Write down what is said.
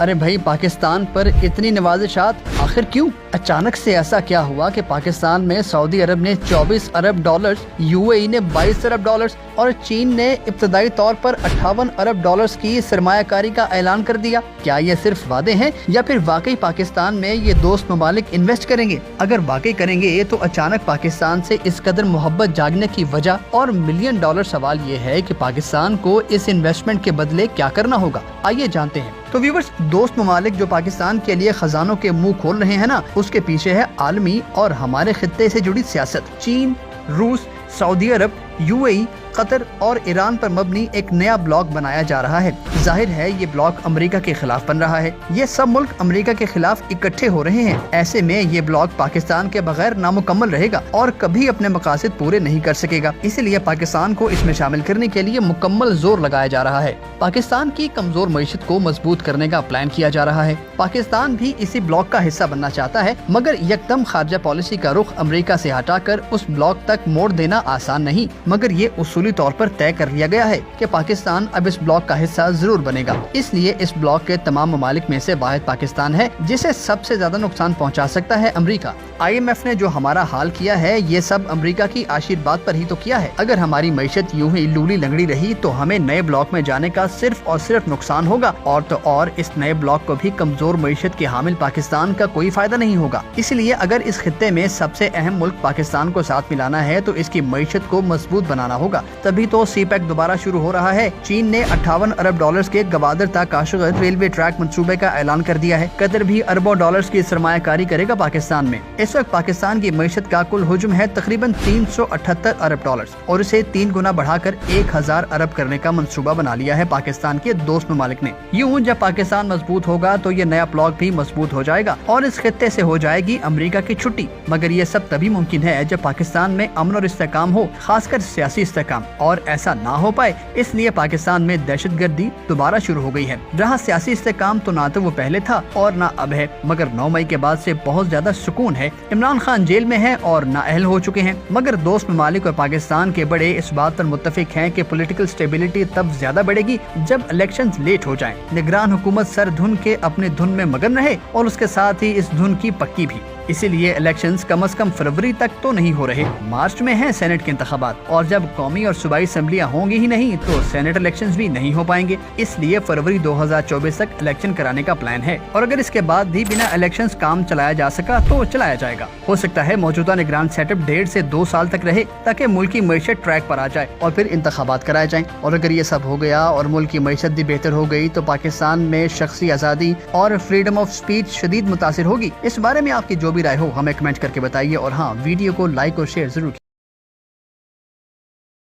अरे भाई, पाकिस्तान पर इतनी नवाजिशात आखिर क्यों? अचानक से ऐसा क्या हुआ कि पाकिस्तान में सऊदी अरब ने 24 अरब डॉलर्स, यूएई ने 22 अरब डॉलर्स और चीन ने इब्तदाई तौर पर 58 अरब डॉलर्स की सरमायाकारी का ऐलान कर दिया? क्या ये सिर्फ वादे हैं या फिर वाकई पाकिस्तान में ये दोस्त ममालिक इन्वेस्ट करेंगे? अगर वाकई करेंगे तो अचानक पाकिस्तान से इस कदर मोहब्बत जागने की वजह और मिलियन डॉलर सवाल ये है कि पाकिस्तान को इस इन्वेस्टमेंट के बदले क्या करना होगा। आइए जानते हैं। तो व्यूअर्स, दोस्त ममालिक जो पाकिस्तान के लिए खजानों के मुंह खोल रहे हैं ना, उसके पीछे है आलमी और हमारे खित्ते से जुड़ी सियासत। चीन, रूस, सऊदी अरब, यूएई, कतर और ईरान पर मबनी एक नया ब्लॉक बनाया जा रहा है। जाहिर है ये ब्लॉक अमेरिका के खिलाफ बन रहा है। ये सब मुल्क अमेरिका के खिलाफ इकट्ठे हो रहे हैं। ऐसे में ये ब्लॉक पाकिस्तान के बगैर नामुकम्मल रहेगा और कभी अपने मकासद पूरे नहीं कर सकेगा। इसीलिए पाकिस्तान को इसमें शामिल करने के लिए मुकम्मल जोर लगाया जा रहा है। पाकिस्तान की कमजोर मईशत को मजबूत करने का प्लान किया जा रहा है। पाकिस्तान भी इसी ब्लॉक का हिस्सा बनना चाहता है, मगर यकदम खारजा पॉलिसी का रुख अमेरिका से हटाकर उस ब्लॉक तक मोड़ देना आसान नहीं। मगर ये उसूली तौर पर तय कर लिया गया है कि पाकिस्तान अब इस ब्लॉक का हिस्सा जरूर बनेगा। इसलिए इस ब्लॉक के तमाम ममालिक में से वाहिद पाकिस्तान है जिसे सबसे ज्यादा नुकसान पहुंचा सकता है अमेरिका। IMF ने जो हमारा हाल किया है ये सब अमेरिका की आशीर्वाद पर ही तो किया है। अगर हमारी मईशत यूं ही लूली लंगड़ी रही तो हमें नए ब्लॉक में जाने का सिर्फ और सिर्फ नुकसान होगा, और तो और इस नए ब्लॉक को भी कमजोर मईशत के हामिल पाकिस्तान का कोई फायदा नहीं होगा। इसलिए अगर इस खित्ते में सबसे अहम मुल्क पाकिस्तान को साथ मिलाना है तो इसकी मईशत को मजबूत बनाना होगा। तभी तो CPEC दोबारा शुरू हो रहा है। चीन ने 58 अरब डॉलर्स के गवादर ता काशगर रेलवे ट्रैक मंसूबे का ऐलान कर दिया है। कतर भी अरबों डॉलर्स की सरमायाकारी करेगा पाकिस्तान में। इस वक्त पाकिस्तान की मईशत का कुल हुजूम है तकरीबन 378 अरब डॉलर्स और इसे 3 गुना बढ़ाकर 1000 अरब करने का मंसूबा बना लिया है पाकिस्तान के दोस्त ममालिक ने। यूं जब पाकिस्तान मजबूत होगा तो ये नया ब्लॉक भी मजबूत हो जाएगा और इस खित्ते से हो जाएगी अमेरिका की छुट्टी। मगर ये सब तभी मुमकिन है जब पाकिस्तान में अमन और इस्तेकाम हो, खासकर सियासी इस्तेकाम, और ऐसा ना हो पाए इसलिए पाकिस्तान में दहशतगर्दी दोबारा शुरू हो गई है। जहां सियासी इस्तेकाम तो ना तो वो पहले था और ना अब है, मगर 9 मई के बाद से बहुत ज्यादा सुकून है। इमरान खान जेल में है और नाअहल हो चुके हैं, मगर दोस्त ममालिक और पाकिस्तान के बड़े इस बात पर मुत्तफिक हैं कि पॉलिटिकल स्टेबिलिटी तब ज्यादा बढ़ेगी जब इलेक्शंस लेट हो जाएं। निगरान हुकूमत सर धुन के अपने धुन में मगन रहे और उसके साथ ही इस धुन की पक्की भी। इसीलिए इलेक्शंस कम से कम फरवरी तक तो नहीं हो रहे। मार्च में है सेनेट के इंतखाबात और जब कौमी और सूबाई असेंबलियां होंगी ही नहीं तो सेनेट इलेक्शंस भी नहीं हो पाएंगे। इसलिए फरवरी 2024 तक इलेक्शन कराने का प्लान है और अगर इसके बाद भी बिना इलेक्शंस काम चलाया जा सका तो चलाया जाएगा। हो सकता है मौजूदा निगरान सेटअप 1.5 से 2 साल तक रहे ताकि मुल्क की मईशत ट्रैक पर आ जाए और फिर इंतखाबात कराए जाएं। और अगर ये सब हो गया और मुल्क की मईशत भी बेहतर हो गई तो पाकिस्तान में शख्सी आज़ादी और फ्रीडम ऑफ स्पीच शदीद मुतासिर होगी। इस बारे में आपकी जो भी राय हो हमें कमेंट करके बताइए और हाँ, वीडियो को लाइक और शेयर जरूर